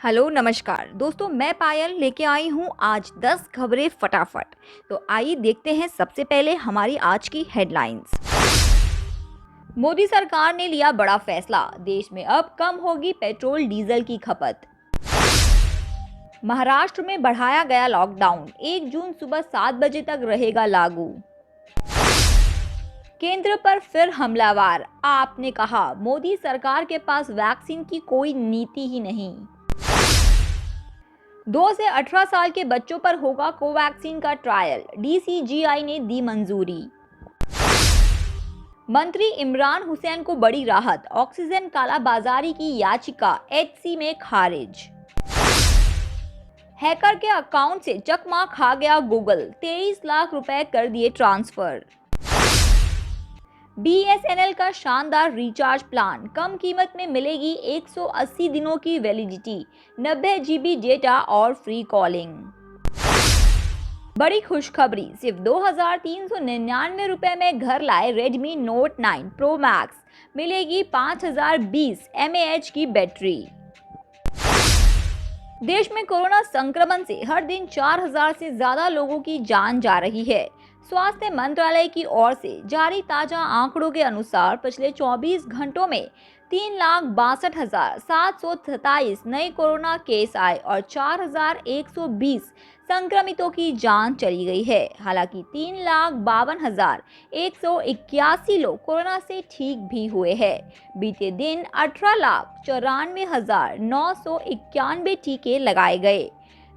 Hello नमस्कार दोस्तों, मैं पायल लेके आई हूँ आज 10 खबरें फटाफट। तो आइए देखते हैं सबसे पहले हमारी आज की हेडलाइंस। मोदी सरकार ने लिया बड़ा फैसला, देश में अब कम होगी पेट्रोल डीजल की खपत। महाराष्ट्र में बढ़ाया गया लॉकडाउन, 1 जून सुबह 7 बजे तक रहेगा लागू। केंद्र पर फिर हमलावर, आपने कहा मोदी सरकार के पास वैक्सीन की कोई नीति ही नहीं। 2 से 18 साल के बच्चों पर होगा कोवैक्सीन का ट्रायल, डीसीजीआई ने दी मंजूरी। मंत्री इमरान हुसैन को बड़ी राहत, ऑक्सीजन कालाबाजारी की याचिका एचसी में खारिज। हैकर के अकाउंट से चकमा खा गया गूगल, 23 लाख रुपए कर दिए ट्रांसफर। बीएसएनएल का शानदार रिचार्ज प्लान, कम कीमत में मिलेगी 180 दिनों की वैलिडिटी, 90 जीबी डेटा और फ्री कॉलिंग। बड़ी खुशखबरी, सिर्फ 2,399 रुपए में घर लाए रेडमी नोट 9 प्रो मैक्स, मिलेगी 5020 mAh की बैटरी। देश में कोरोना संक्रमण से हर दिन 4000 से ज्यादा लोगों की जान जा रही है। स्वास्थ्य मंत्रालय की ओर से जारी ताजा आंकड़ों के अनुसार पिछले 24 घंटों में 3,62,727 नए कोरोना केस आए और 4,120 संक्रमितों की जान चली गई है। हालांकि 3,52,181 लोग कोरोना से ठीक भी हुए हैं। बीते दिन 18,94,991 टीके लगाए गए।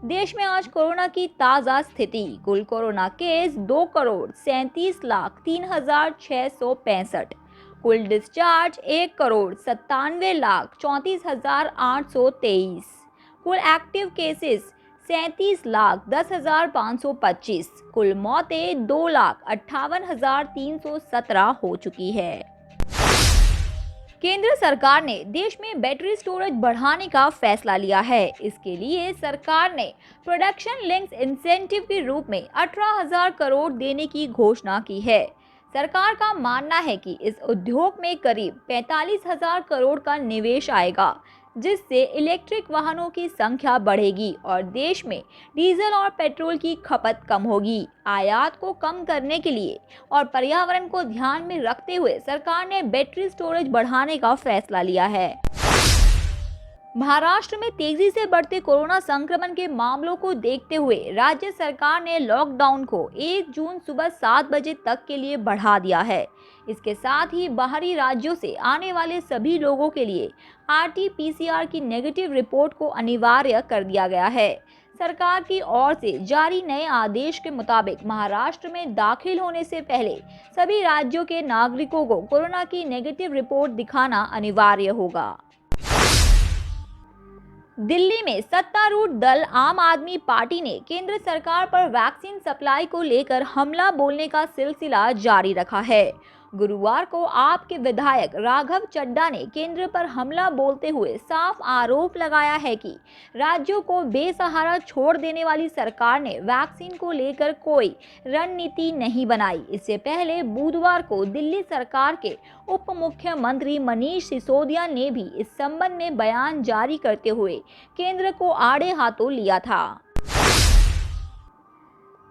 देश में आज कोरोना की ताज़ा स्थिति, कुल कोरोना केस 2,03,0665, कुल डिस्चार्ज 1,97,34,823, कुल एक्टिव केसेस 37,10,525, कुल मौतें 2,58,317 हो चुकी है। केंद्र सरकार ने देश में बैटरी स्टोरेज बढ़ाने का फैसला लिया है। इसके लिए सरकार ने प्रोडक्शन लिंक्स इंसेंटिव के रूप में 18,000 करोड़ देने की घोषणा की है। सरकार का मानना है कि इस उद्योग में करीब 45,000 करोड़ का निवेश आएगा, जिससे इलेक्ट्रिक वाहनों की संख्या बढ़ेगी और देश में डीजल और पेट्रोल की खपत कम होगी। आयात को कम करने के लिए और पर्यावरण को ध्यान में रखते हुए सरकार ने बैटरी स्टोरेज बढ़ाने का फैसला लिया है। महाराष्ट्र में तेजी से बढ़ते कोरोना संक्रमण के मामलों को देखते हुए राज्य सरकार ने लॉकडाउन को 1 जून सुबह 7 बजे तक के लिए बढ़ा दिया है। इसके साथ ही बाहरी राज्यों से आने वाले सभी लोगों के लिए आरटी-पीसीआर की नेगेटिव रिपोर्ट को अनिवार्य कर दिया गया है। सरकार की ओर से जारी नए आदेश के मुताबिक महाराष्ट्र में दाखिल होने से पहले सभी राज्यों के नागरिकों को कोरोना की नेगेटिव रिपोर्ट दिखाना अनिवार्य होगा। दिल्ली में सत्तारूढ़ दल आम आदमी पार्टी ने केंद्र सरकार पर वैक्सीन सप्लाई को लेकर हमला बोलने का सिलसिला जारी रखा है। गुरुवार को आप के विधायक राघव चड्ढा ने केंद्र पर हमला बोलते हुए साफ आरोप लगाया है कि राज्यों को बेसहारा छोड़ देने वाली सरकार ने वैक्सीन को लेकर कोई रणनीति नहीं बनाई। इससे पहले बुधवार को दिल्ली सरकार के उप मुख्यमंत्री मनीष सिसोदिया ने भी इस संबंध में बयान जारी करते हुए केंद्र को आड़े हाथों लिया था।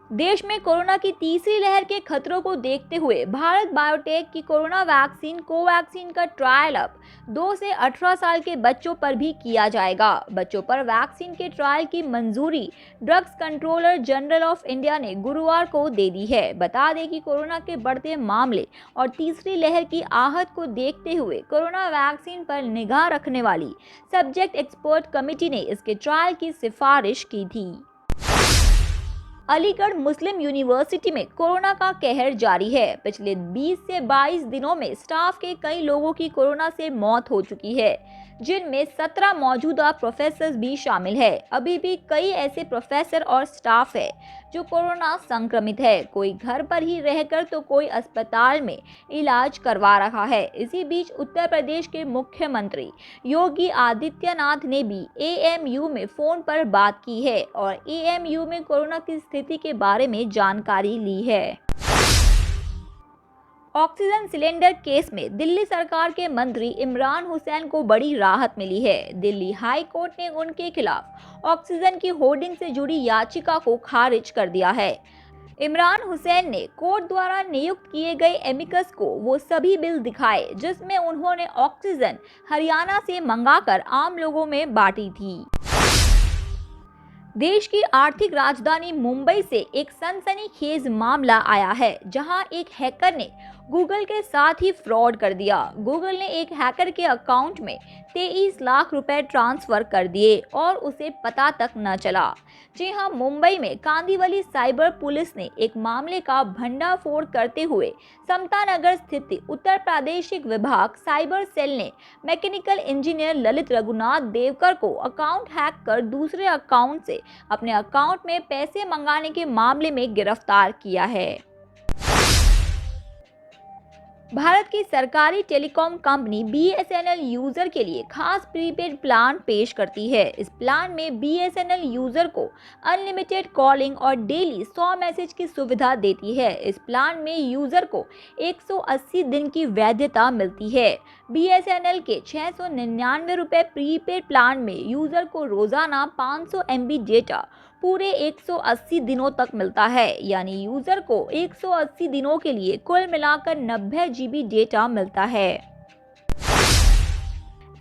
देश में कोरोना की तीसरी लहर के खतरों को देखते हुए भारत बायोटेक की कोरोना वैक्सीन कोवैक्सीन का ट्रायल अब 2 से 18 साल के बच्चों पर भी किया जाएगा। बच्चों पर वैक्सीन के ट्रायल की मंजूरी drugs controller general of India ने गुरुवार को दे दी है। बता दें कि कोरोना के बढ़ते मामले और तीसरी लहर की आहत को देखते हुए कोरोना वैक्सीन पर निगाह रखने वाली सब्जेक्ट एक्सपर्ट कमेटी ने इसके ट्रायल की सिफारिश की थी। अलीगढ़ मुस्लिम यूनिवर्सिटी में कोरोना का कहर जारी है। पिछले 20 से 22 दिनों में स्टाफ के कई लोगों की कोरोना से मौत हो चुकी है, जिनमें 17 मौजूदा प्रोफेसर भी शामिल है। अभी भी कई ऐसे प्रोफेसर और स्टाफ है जो कोरोना संक्रमित है। कोई घर पर ही रहकर तो कोई अस्पताल में इलाज करवा रहा है। इसी बीच उत्तर प्रदेश के मुख्यमंत्री योगी आदित्यनाथ ने भी एएमयू में फोन पर बात की है और एएमयू में कोरोना की स्थिति के बारे में जानकारी ली है। ऑक्सीजन सिलेंडर केस में दिल्ली सरकार के मंत्री इमरान हुसैन को बड़ी राहत मिली है। दिल्ली हाई कोर्ट ने उनके खिलाफ ऑक्सीजन की होर्डिंग से जुड़ी याचिका को खारिज कर दिया है। इमरान हुसैन ने कोर्ट द्वारा नियुक्त किए गए एमिकस को वो सभी बिल दिखाए जिसमें उन्होंने ऑक्सीजन हरियाणा से मंगाकर आम लोगों में बांटी थी। देश की आर्थिक राजधानी मुंबई से एक सनसनीखेज मामला आया है, जहां एक हैकर ने गूगल के साथ ही फ्रॉड कर दिया। गूगल ने एक हैकर के अकाउंट में 23 लाख रुपए ट्रांसफर कर दिए और उसे पता तक न चला। जी हां, मुंबई में कांदिवली साइबर पुलिस ने एक मामले का भंडाफोड़ करते हुए समता नगर स्थित उत्तर प्रादेशिक विभाग साइबर सेल ने मैकेनिकल इंजीनियर ललित रघुनाथ देवकर को अकाउंट हैक कर दूसरे अकाउंट से अपने अकाउंट में पैसे मंगाने के मामले में गिरफ्तार किया है। भारत की सरकारी टेलीकॉम कंपनी BSNL यूजर के लिए खास प्रीपेड प्लान पेश करती है। इस प्लान में BSNL यूजर को अनलिमिटेड कॉलिंग और डेली 100 मैसेज की सुविधा देती है। इस प्लान में यूजर को 180 दिन की वैधता मिलती है। BSNL के 699 रुपये प्रीपेड प्लान में यूजर को रोजाना 500 MB डेटा पूरे 180 दिनों तक मिलता है, यानी यूजर को 180 दिनों के लिए कुल मिलाकर 90 GB डेटा मिलता है।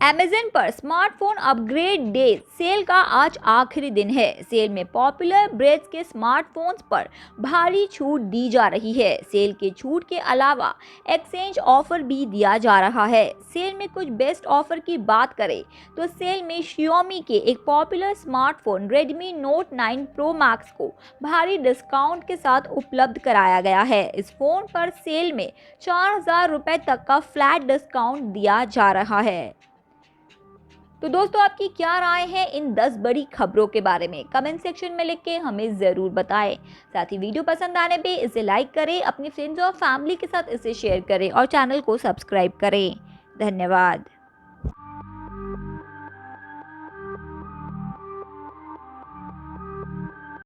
Amazon पर स्मार्टफोन अपग्रेड डे सेल का आज आखिरी दिन है। सेल में पॉपुलर ब्रांड्स के स्मार्टफोन्स पर भारी छूट दी जा रही है। सेल के छूट के अलावा एक्सचेंज ऑफर भी दिया जा रहा है। सेल में कुछ बेस्ट ऑफर की बात करें तो सेल में Xiaomi के एक popular smartphone Redmi Note 9 Pro Max को भारी डिस्काउंट के साथ उपलब्ध कराया गया है। इस फोन पर सेल में 4000 रुपये तक का फ्लैट डिस्काउंट दिया जा रहा है। तो दोस्तों, आपकी क्या राय है इन 10 बड़ी खबरों के बारे में? कमेंट सेक्शन में लिख के हमें ज़रूर बताएं। साथ ही वीडियो पसंद आने पे इसे लाइक करें, अपने फ्रेंड्स और फैमिली के साथ इसे शेयर करें और चैनल को सब्सक्राइब करें। धन्यवाद।